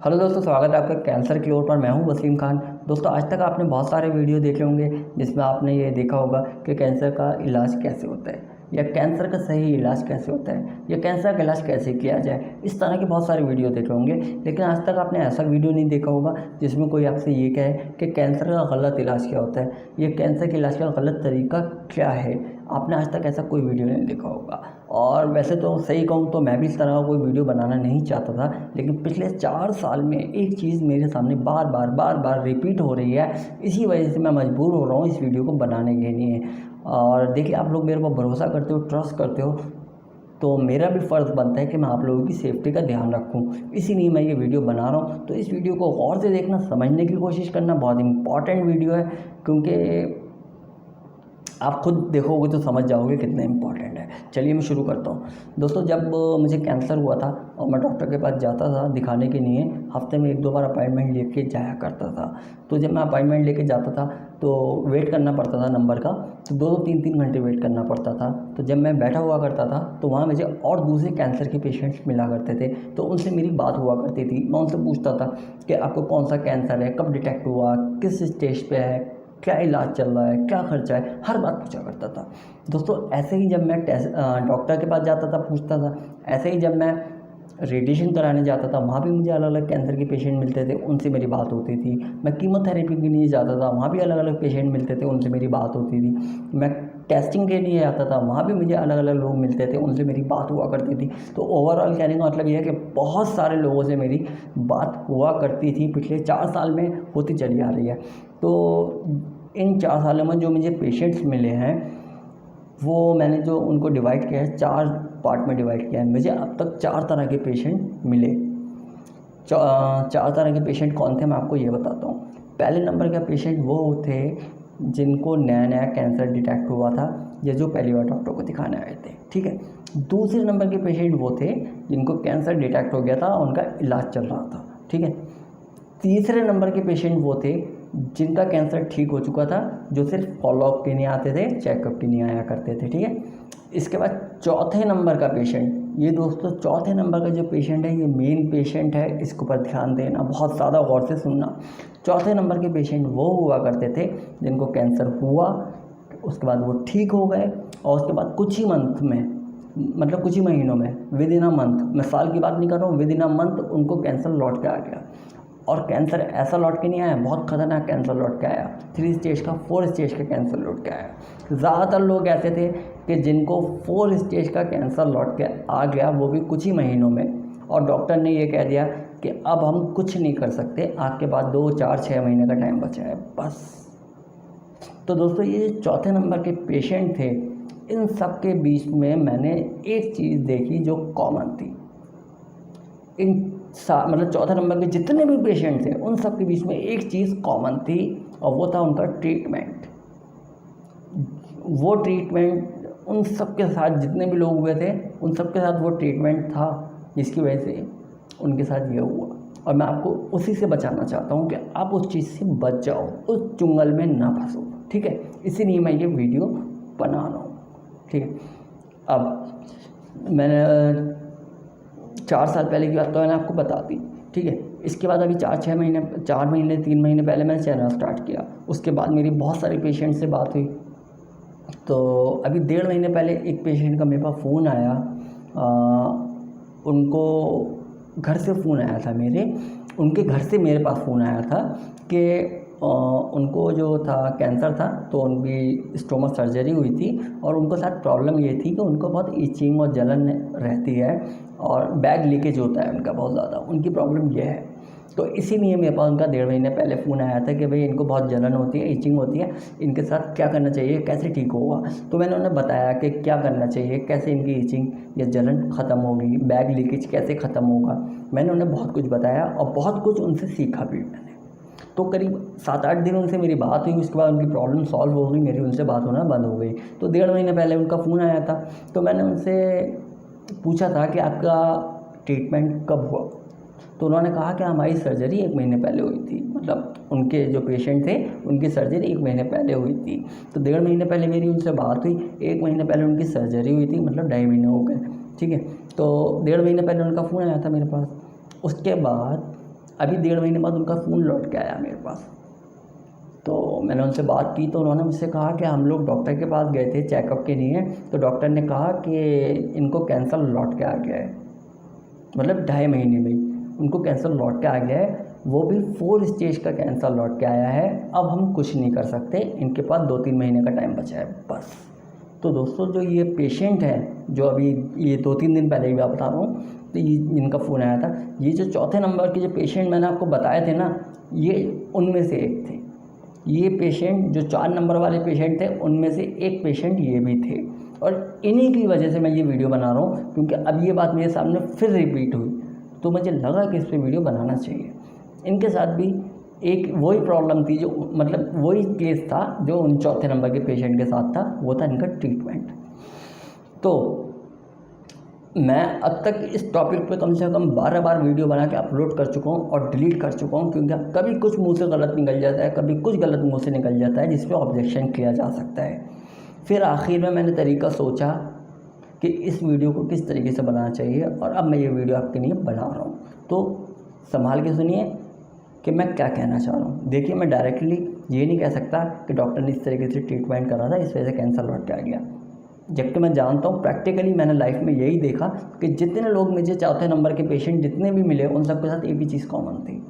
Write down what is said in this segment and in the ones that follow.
Hello दोस्तों, स्वागत है आपका कैंसर की ओर पर। मैं हूं वसीम खान। दोस्तों, आज तक आपने बहुत सारे वीडियो देखे होंगे जिसमें आपने ये देखा होगा कि कैंसर का इलाज कैसे होता है, या कैंसर का सही इलाज कैसे होता है, या कैंसर का इलाज कैसे किया जाए। इस तरह के बहुत सारे वीडियो देखे होंगे, लेकिन आज तक आपने ऐसा वीडियो नहीं देखा होगा जिसमें कोई आपसे ये कहे कि कैंसर का गलत इलाज क्या होता है, या कैंसर के इलाज का गलत तरीका क्या है। आपने आज तक ऐसा कोई वीडियो नहीं देखा होगा। और वैसे तो सही कहूँ तो मैं भी इस तरह का कोई वीडियो बनाना नहीं चाहता था, लेकिन पिछले 4 साल में एक चीज़ मेरे सामने बार बार रिपीट हो रही है। इसी वजह से मैं मजबूर हो रहा हूँ इस वीडियो को बनाने के लिए। और देखिए, आप लोग मेरे पर भरोसा करते हो, ट्रस्ट करते हो, तो मेरा भी फ़र्ज़ बनता है कि मैं आप लोगों की सेफ्टी का ध्यान रखूं। इसीलिए मैं ये वीडियो बना रहा हूं। तो इस वीडियो को गौर से देखना, समझने की कोशिश करना। बहुत इंपॉर्टेंट वीडियो है, क्योंकि आप खुद देखोगे तो समझ जाओगे कितना इम्पॉर्टेंट है। चलिए मैं शुरू करता हूँ। दोस्तों, जब मुझे कैंसर हुआ था और मैं डॉक्टर के पास जाता था दिखाने के लिए, हफ्ते में 1-2 बार अपॉइंटमेंट लेके जाया करता था। तो जब मैं अपॉइंटमेंट लेके जाता था तो वेट करना पड़ता था नंबर का, तो 2-2 3-3 घंटे वेट करना पड़ता था। तो जब मैं बैठा हुआ करता था तो वहाँ मुझे और दूसरे कैंसर के पेशेंट्स मिला करते थे, तो उनसे मेरी बात हुआ करती थी। मैं उनसे पूछता था कि आपको कौन सा कैंसर है, कब डिटेक्ट हुआ, किस स्टेज पे है, क्या इलाज चल रहा है, क्या खर्चा है, हर बात पूछा करता था। दोस्तों, ऐसे ही जब मैं डॉक्टर के पास जाता था, पूछता था, ऐसे ही जब मैं रेडिएशन कराने जाता था, वहाँ भी मुझे अलग अलग कैंसर के पेशेंट मिलते थे, उनसे मेरी बात होती थी। मैं कीमोथेरेपी के लिए जाता था, वहाँ भी अलग अलग पेशेंट मिलते थे, उनसे मेरी बात होती थी। मैं टेस्टिंग के लिए आता था, वहाँ भी मुझे अलग अलग लोग मिलते थे, उनसे मेरी बात हुआ करती थी। तो ओवरऑल कहने का मतलब ये है कि बहुत सारे लोगों से मेरी बात हुआ करती थी, पिछले 4 साल में होती चली आ रही है। तो इन 4 सालों में जो मुझे पेशेंट्स मिले हैं, वो मैंने जो उनको डिवाइड किया है, 4 पार्ट में डिवाइड किया है। मुझे अब तक 4 तरह के पेशेंट मिले। 4 तरह के पेशेंट कौन थे, मैं आपको ये बताता हूँ। पहले नंबर का पेशेंट वो थे जिनको नया नया कैंसर डिटेक्ट हुआ था, या जो पहली बार डॉक्टर को दिखाने आए थे, ठीक है। दूसरे नंबर के पेशेंट वो थे जिनको कैंसर डिटेक्ट हो गया था, उनका इलाज चल रहा था, ठीक है। तीसरे नंबर के पेशेंट वो थे जिनका कैंसर ठीक हो चुका था, जो सिर्फ फॉलोअप के लिए आते थे, चेकअप के लिए आया करते थे, ठीक है। इसके बाद चौथे नंबर का पेशेंट, ये दोस्तों चौथे नंबर का जो पेशेंट है, ये मेन पेशेंट है, इसके ऊपर ध्यान देना, बहुत ज़्यादा गौर से सुनना। चौथे नंबर के पेशेंट वो हुआ करते थे जिनको कैंसर हुआ, उसके बाद वो ठीक हो गए, और उसके बाद कुछ ही मंथ में, मतलब कुछ ही महीनों में, विद इन अ मंथ, मैं साल की बात नहीं कर रहा हूँ, विद इन अ मंथ उनको कैंसर लौट के आ गया। और कैंसर ऐसा लौट के नहीं आया, बहुत खतरनाक कैंसर लौट के आया, 3 स्टेज का, 4 स्टेज का कैंसर लौट के आया। ज़्यादातर लोग ऐसे थे कि जिनको 4 स्टेज का कैंसर लौट के आ गया, वो भी कुछ ही महीनों में, और डॉक्टर ने ये कह दिया कि अब हम कुछ नहीं कर सकते, आपके पास 2, 4, 6 महीने का टाइम बचा है, बस। तो दोस्तों, ये चौथे नंबर के पेशेंट थे, इन सब के बीच में मैंने एक चीज़ देखी जो कॉमन थी। मतलब चौथे नंबर के जितने भी पेशेंट थे, उन सब के बीच में एक चीज़ कॉमन थी, और वो था उनका ट्रीटमेंट। वो ट्रीटमेंट उन सब के साथ, जितने भी लोग हुए थे उन सब के साथ वो ट्रीटमेंट था, जिसकी वजह से उनके साथ ये हुआ। और मैं आपको उसी से बचाना चाहता हूँ कि आप उस चीज़ से बच जाओ, उस चुंगल में ना फंसो, ठीक है। इसीलिए मैं ये वीडियो बना रहा हूँ, ठीक है। अब मैंने 4 साल पहले की बात तो मैंने आपको बता दी, ठीक है। इसके बाद अभी 4 महीने 3 महीने पहले मैंने चैनल स्टार्ट किया। उसके बाद मेरी बहुत सारे पेशेंट से बात हुई। तो अभी 1.5 महीने पहले एक पेशेंट का मेरे पास फ़ोन आया, उनको घर से फ़ोन आया था, उनके घर से मेरे पास फ़ोन आया था कि उनको जो था कैंसर था, तो उनकी स्टोमक सर्जरी हुई थी, और उनको साथ प्रॉब्लम ये थी कि उनको बहुत ईचिंग और जलन रहती है, और बैग लीकेज होता है उनका बहुत ज़्यादा, उनकी प्रॉब्लम ये है। तो इसीलिए मेरे पास उनका 1.5 महीने पहले फ़ोन आया था कि भाई इनको बहुत जलन होती है, ईचिंग होती है, इनके साथ क्या करना चाहिए, कैसे ठीक होगा। तो मैंने उन्हें बताया कि क्या करना चाहिए, कैसे इनकी ईचिंग या जलन ख़त्म होगी, बैग लीकेज कैसे ख़त्म होगा। मैंने उन्हें बहुत कुछ बताया, और बहुत कुछ उनसे सीखा भी मैंने। तो करीब 7-8 दिन उनसे मेरी बात हुई, उसके बाद उनकी प्रॉब्लम सॉल्व हो गई, मेरी उनसे बात होना बंद हो गई। तो 1.5 महीने पहले उनका फ़ोन आया था, तो मैंने उनसे पूछा था कि आपका ट्रीटमेंट कब हुआ। तो उन्होंने कहा कि हमारी सर्जरी 1 महीने पहले हुई थी, मतलब उनके जो पेशेंट थे उनकी सर्जरी 1 महीने पहले हुई थी। तो 1.5 महीने पहले मेरी उनसे बात हुई, 1 महीने पहले उनकी सर्जरी हुई थी, मतलब 2.5 महीने हो गए, ठीक है। तो 1.5 महीने पहले उनका फ़ोन आया था मेरे पास। उसके बाद अभी 1.5 महीने बाद उनका फ़ोन लौट के आया मेरे पास। तो मैंने उनसे बात की तो उन्होंने मुझसे कहा कि हम लोग डॉक्टर के पास गए थे चेकअप के लिए, तो डॉक्टर ने कहा कि इनको कैंसर लौट के आ गया है, मतलब 2.5 महीने में ही उनको कैंसर लौट के आ गया है, वो भी 4 स्टेज का कैंसर लौट के आया है। अब हम कुछ नहीं कर सकते, इनके पास 2-3 महीने का टाइम बचा है बस। तो दोस्तों जो ये पेशेंट है, जो अभी ये 2-3 दिन पहले ही मैं बता रहा हूँ, तो ये इनका फ़ोन आया था, ये जो चौथे नंबर के जो पेशेंट मैंने आपको बताए थे ना, ये उनमें से एक थे। ये पेशेंट जो 4 नंबर वाले पेशेंट थे, उनमें से एक पेशेंट ये भी थे, और इन्हीं की वजह से मैं ये वीडियो बना रहा हूँ, क्योंकि अब ये बात मेरे सामने फिर रिपीट हुई, तो मुझे लगा कि इस पर वीडियो बनाना चाहिए। इनके साथ भी एक वही प्रॉब्लम थी, जो मतलब वही केस था जो उन चौथे नंबर के पेशेंट के साथ था, वो था इनका ट्रीटमेंट। तो मैं अब तक इस टॉपिक पे कम से कम 12 बार वीडियो बना के अपलोड कर चुका हूँ और डिलीट कर चुका हूँ, क्योंकि कभी कुछ मुंह से गलत निकल जाता है, कभी कुछ गलत मुंह से निकल जाता है, जिस पे ऑब्जेक्शन किया जा सकता है। फिर आखिर में मैंने तरीका सोचा कि इस वीडियो को किस तरीके से बनाना चाहिए, और अब मैं ये वीडियो आपके लिए बना रहा हूँ। तो संभाल के सुनिए कि मैं क्या कहना चाह रहा हूँ। देखिए, मैं डायरेक्टली ये नहीं कह सकता कि डॉक्टर ने इस तरीके से ट्रीटमेंट करा था, इस वजह से कैंसर लौट के आ गया, जबकि मैं जानता हूँ प्रैक्टिकली मैंने लाइफ में यही देखा कि जितने लोग मुझे चौथे नंबर के पेशेंट जितने भी मिले, उन सबके साथ एक ही चीज़ कॉमन थी।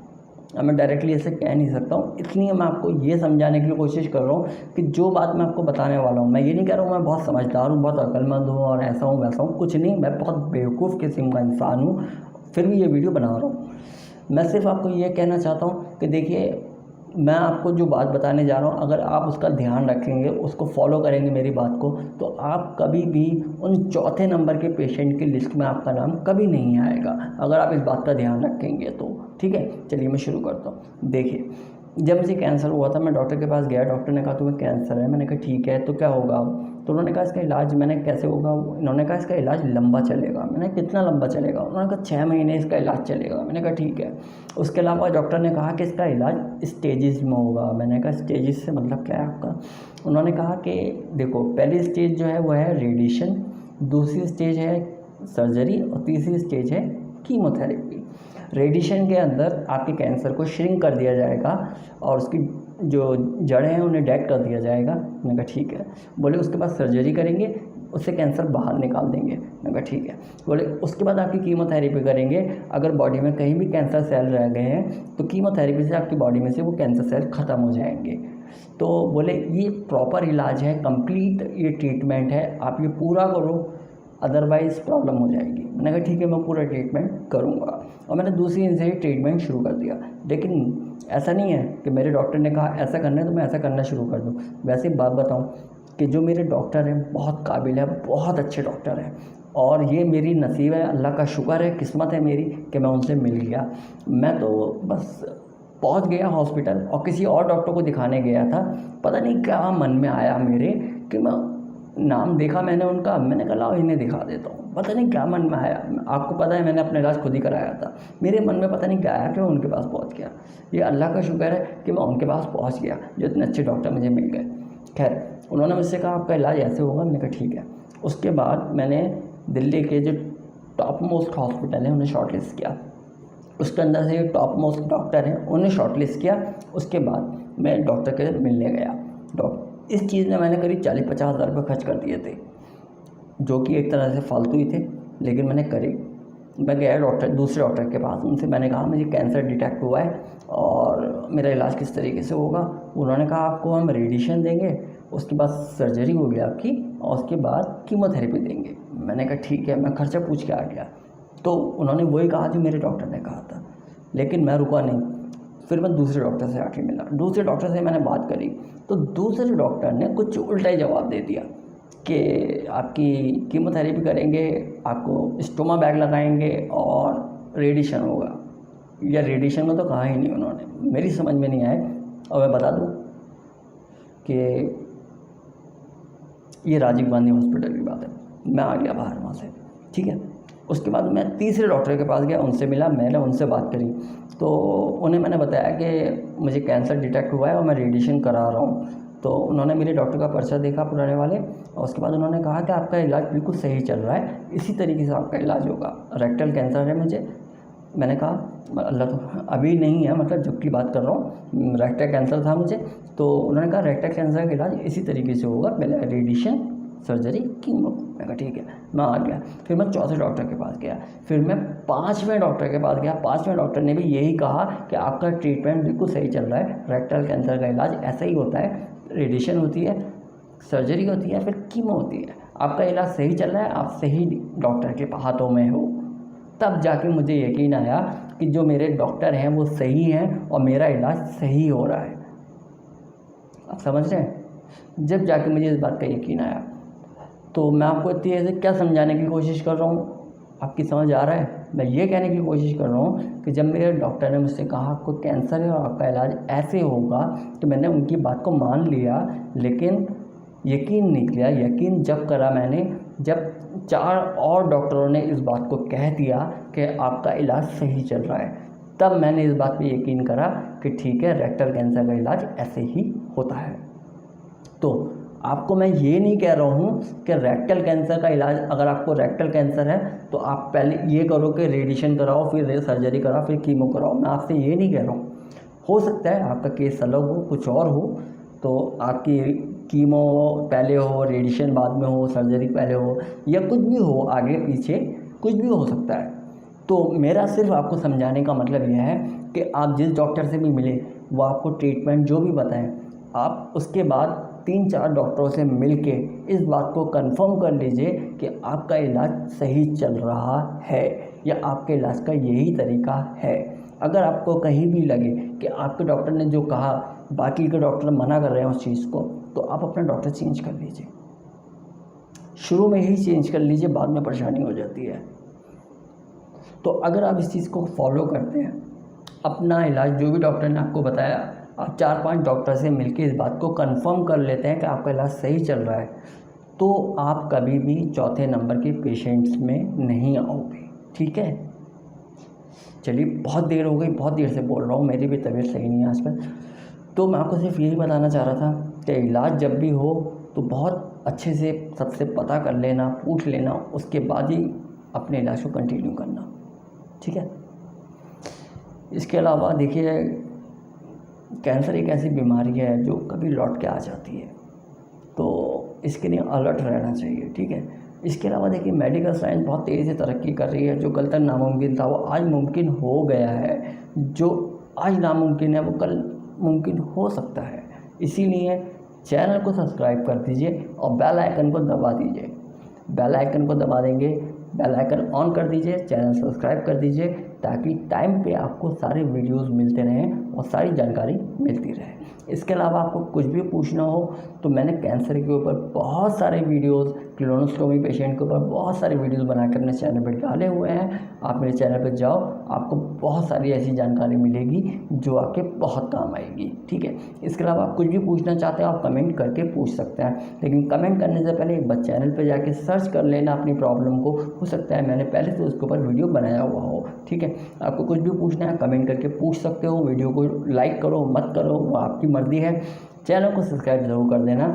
अब मैं डायरेक्टली ऐसे कह नहीं सकता हूँ, इसलिए मैं आपको ये समझाने की कोशिश कर रहा हूँ कि जो बात मैं आपको बताने वाला हूँ, मैं ये नहीं कह रहा हूँ मैं बहुत समझदार हूँ, बहुत अक्लमंद हूँ और ऐसा हूँ वैसा हूँ, कुछ नहीं, मैं बहुत बेवकूफ़ किस्म का इंसान हूँ, फिर भी ये वीडियो बना रहा हूँ। मैं सिर्फ आपको ये कहना चाहता हूँ कि देखिए, मैं आपको जो बात बताने जा रहा हूँ, अगर आप उसका ध्यान रखेंगे, उसको फॉलो करेंगे मेरी बात को, तो आप कभी भी उन चौथे नंबर के पेशेंट की लिस्ट में आपका नाम कभी नहीं आएगा, अगर आप इस बात का ध्यान रखेंगे तो। ठीक है, चलिए मैं शुरू करता हूँ। देखिए, जब मुझे कैंसर हुआ था, मैं डॉक्टर के पास गया, डॉक्टर ने कहा तुम्हें कैंसर है। मैंने कहा ठीक है, तो क्या होगा अब? तो उन्होंने कहा इसका इलाज। मैंने कैसे होगा? इन्होंने कहा इसका इलाज लंबा चलेगा। मैंने कितना लंबा चलेगा? उन्होंने कहा 6 महीने इसका इलाज चलेगा। मैंने कहा ठीक है। उसके अलावा डॉक्टर ने कहा कि इसका इलाज स्टेजेस में होगा। मैंने कहा स्टेजेस से मतलब क्या है आपका? उन्होंने कहा कि देखो, पहली स्टेज जो है वो है रेडिएशन, दूसरी स्टेज है सर्जरी और तीसरी स्टेज है कीमोथेरेपी। रेडिएशन के अंदर आपके कैंसर को श्रिंक कर दिया जाएगा और उसकी जो जड़ें हैं उन्हें डेड कर दिया जाएगा। मैंने कहा ठीक है। बोले उसके बाद सर्जरी करेंगे, उससे कैंसर बाहर निकाल देंगे। मैंने कहा ठीक है। बोले उसके बाद आपकी कीमोथेरेपी करेंगे, अगर बॉडी में कहीं भी कैंसर सेल रह गए हैं तो कीमोथेरेपी से आपकी बॉडी में से वो कैंसर सेल ख़त्म हो जाएंगे। तो बोले ये प्रॉपर इलाज है, कंप्लीट ये ट्रीटमेंट है, आप ये पूरा करो, अदरवाइज़ प्रॉब्लम हो जाएगी। मैंने कहा ठीक है, मैं पूरा ट्रीटमेंट करूँगा। और मैंने दूसरी दिन से ही ट्रीटमेंट शुरू कर दिया। लेकिन ऐसा नहीं है कि मेरे डॉक्टर ने कहा ऐसा करना है तो मैं ऐसा करना शुरू कर दूँ। वैसे बात बताऊँ कि जो मेरे डॉक्टर हैं बहुत काबिल है, बहुत अच्छे डॉक्टर हैं, और ये मेरी नसीब है, अल्लाह का शुक्र है, किस्मत है मेरी कि मैं उनसे मिल गया। मैं तो बस पहुंच गया हॉस्पिटल और किसी और डॉक्टर को दिखाने गया था। पता नहीं क्या मन में आया मेरे कि मैं नाम देखा मैंने उनका, मैंने कहा लाओ इन्हें दिखा देता हूँ। पता नहीं क्या मन में आया, आपको पता है मैंने अपना इलाज खुद ही कराया था। मेरे मन में पता नहीं क्या आया कि मैं उनके पास पहुँच गया। ये अल्लाह का शुक्र है कि मैं उनके पास पहुँच गया, जो इतने अच्छे डॉक्टर मुझे मिल गए। खैर, उन्होंने मुझसे कहा आपका इलाज ऐसे होगा। मैंने कहा ठीक है। उसके बाद मैंने दिल्ली के जो टॉप मोस्ट हॉस्पिटल हैं उन्हें शॉर्टलिस्ट किया। उसके अंदर से टॉप मोस्ट डॉक्टर हैं उन्हें शॉर्टलिस्ट किया। उसके बाद मैं डॉक्टर के मिलने गया। इस चीज़ में मैंने करीब 40-50 हज़ार रुपये खर्च कर दिए थे, जो कि एक तरह से फालतू ही थे, लेकिन मैंने करे। मैं गया दूसरे डॉक्टर के पास, उनसे मैंने कहा मुझे कैंसर डिटेक्ट हुआ है और मेरा इलाज किस तरीके से होगा। उन्होंने कहा आपको हम रेडिएशन देंगे, उसके बाद सर्जरी होगी आपकी, और उसके बाद कीमोथेरेपी देंगे। मैंने कहा ठीक है। मैं खर्चा पूछ के आ गया, तो उन्होंने वही कहा जो मेरे डॉक्टर ने कहा था, लेकिन मैं रुका नहीं। फिर मैं दूसरे डॉक्टर से आके मिला। दूसरे डॉक्टर से मैंने बात करी तो दूसरे डॉक्टर ने कुछ उल्टा ही जवाब दे दिया कि आपकी कीमोथेरेपी करेंगे, आपको स्टोमा बैग लगाएंगे और रेडिएशन होगा। या रेडिएशन में तो कहा ही नहीं उन्होंने, मेरी समझ में नहीं आया। और मैं बता दूं कि ये राजीव गांधी हॉस्पिटल की बात है। मैं आ गया बाहर वहाँ से, ठीक है। उसके बाद मैं तीसरे डॉक्टर के पास गया, उनसे मिला, मैंने उनसे बात करी तो उन्हें मैंने बताया कि मुझे कैंसर डिटेक्ट हुआ है और मैं रेडिएशन करा रहा हूँ। तो उन्होंने मेरे डॉक्टर का पर्चा देखा पुराने वाले, और उसके बाद उन्होंने कहा कि आपका इलाज बिल्कुल सही चल रहा है, इसी तरीके से आपका इलाज होगा। रेक्टल कैंसर है मुझे, मैंने कहा अल्लाह तो अभी नहीं है, मतलब जब की बात कर रहा हूँ, रेक्टल कैंसर था मुझे। तो उन्होंने कहा रेक्टल कैंसर का इलाज इसी तरीके से होगा, पहले रेडिएशन, सर्जरी, कीमो। मैं कहा ठीक है, मैं आ गया। फिर मैं चौथे डॉक्टर के पास गया, फिर मैं 5वें डॉक्टर के पास गया। 5वें डॉक्टर ने भी यही कहा कि आपका ट्रीटमेंट बिल्कुल सही चल रहा है, रेक्टल कैंसर का इलाज ऐसा ही होता है, रेडिएशन होती है, सर्जरी होती है, फिर कीमो होती है, आपका इलाज सही चल रहा है, आप सही डॉक्टर के हाथों में हो। तब जाके मुझे यकीन आया कि जो मेरे डॉक्टर हैं वो सही हैं और मेरा इलाज सही हो रहा है। आप समझ रहे हैं? जब जाके मुझे इस बात का यकीन आया, तो मैं आपको इतनी ऐसे क्या समझाने की कोशिश कर रहा हूँ, आपकी समझ आ रहा है? मैं ये कहने की कोशिश कर रहा हूँ कि जब मेरे डॉक्टर ने मुझसे कहा आपको कैंसर है और आपका इलाज ऐसे होगा, तो मैंने उनकी बात को मान लिया, लेकिन यकीन नहीं किया। यकीन जब करा मैंने, जब 4 और डॉक्टरों ने इस बात को कह दिया कि आपका इलाज सही चल रहा है, तब मैंने इस बात पे यकीन करा कि ठीक है, रेक्टल कैंसर का इलाज ऐसे ही होता है। तो आपको मैं ये नहीं कह रहा हूँ कि रेक्टल कैंसर का इलाज, अगर आपको रेक्टल कैंसर है तो आप पहले ये करो कि रेडिएशन कराओ, फिर सर्जरी कराओ, फिर कीमो कराओ। मैं आपसे ये नहीं कह रहा हूँ। हो सकता है आपका केस अलग हो, कुछ और हो, तो आपकी कीमो पहले हो, रेडिएशन बाद में हो, सर्जरी पहले हो, या कुछ भी हो, आगे पीछे कुछ भी हो सकता है। तो मेरा सिर्फ आपको समझाने का मतलब यह है कि आप जिस डॉक्टर से भी मिले, वो आपको ट्रीटमेंट जो भी बताएं, आप उसके बाद 3-4 डॉक्टरों से मिलके इस बात को कंफर्म कर लीजिए कि आपका इलाज सही चल रहा है या आपके इलाज का यही तरीका है। अगर आपको कहीं भी लगे कि आपके डॉक्टर ने जो कहा बाकी के डॉक्टर मना कर रहे हैं उस चीज़ को, तो आप अपना डॉक्टर चेंज कर लीजिए। शुरू में ही चेंज कर लीजिए, बाद में परेशानी हो जाती है। तो अगर आप इस चीज़ को फॉलो करते हैं, अपना इलाज जो भी डॉक्टर ने आपको बताया, आप 4-5 डॉक्टर से मिलके इस बात को कंफर्म कर लेते हैं कि आपका इलाज सही चल रहा है, तो आप कभी भी चौथे नंबर के पेशेंट्स में नहीं आओगे। ठीक है, चलिए, बहुत देर हो गई, बहुत देर से बोल रहा हूँ, मेरी भी तबीयत सही नहीं है आजकल। तो मैं आपको सिर्फ यही बताना चाह रहा था कि इलाज जब भी हो तो बहुत अच्छे से सबसे पता कर लेना, पूछ लेना, उसके बाद ही अपने इलाज को कंटिन्यू करना। ठीक है। इसके अलावा देखिए, कैंसर एक ऐसी बीमारी है जो कभी लौट के आ जाती है, तो इसके लिए अलर्ट रहना चाहिए। ठीक है। इसके अलावा देखिए, मेडिकल साइंस बहुत तेज़ी से तरक्की कर रही है। जो कल तक नामुमकिन था वो आज मुमकिन हो गया है, जो आज नामुमकिन है वो कल मुमकिन हो सकता है। इसीलिए चैनल को सब्सक्राइब कर दीजिए और बेल आइकन को दबा दीजिए। बेल आइकन को दबा देंगे, बेल आइकन ऑन कर दीजिए, चैनल सब्सक्राइब कर दीजिए, ताकि टाइम पे आपको सारे वीडियोस मिलते रहें और सारी जानकारी मिलती रहे। इसके अलावा आपको कुछ भी पूछना हो तो मैंने कैंसर के ऊपर बहुत सारे वीडियोस, क्लोनोस्टोमी पेशेंट के ऊपर बहुत सारे वीडियोस बनाकर अपने चैनल पर डाले हुए हैं। आप मेरे चैनल पर जाओ, आपको बहुत सारी ऐसी जानकारी मिलेगी जो आपके बहुत काम आएगी। ठीक है। इसके अलावा आप कुछ भी पूछना चाहते हैं आप कमेंट करके पूछ सकते हैं, लेकिन कमेंट करने से पहले एक बार चैनल पर जाके सर्च कर लेना अपनी प्रॉब्लम को। हो सकता है मैंने पहले से उसके ऊपर वीडियो बनाया हुआ हो। ठीक है। आपको कुछ भी पूछना है कमेंट करके पूछ सकते हो। वीडियो को लाइक करो मत करो वो आपकी मर्ज़ी है। चैनल को सब्सक्राइब ज़रूर कर देना।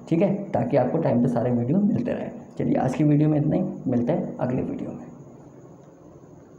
ठीक है, ताकि आपको टाइम पे सारे वीडियो मिलते रहे। चलिए, आज की वीडियो में इतना ही, मिलते हैं अगले वीडियो में।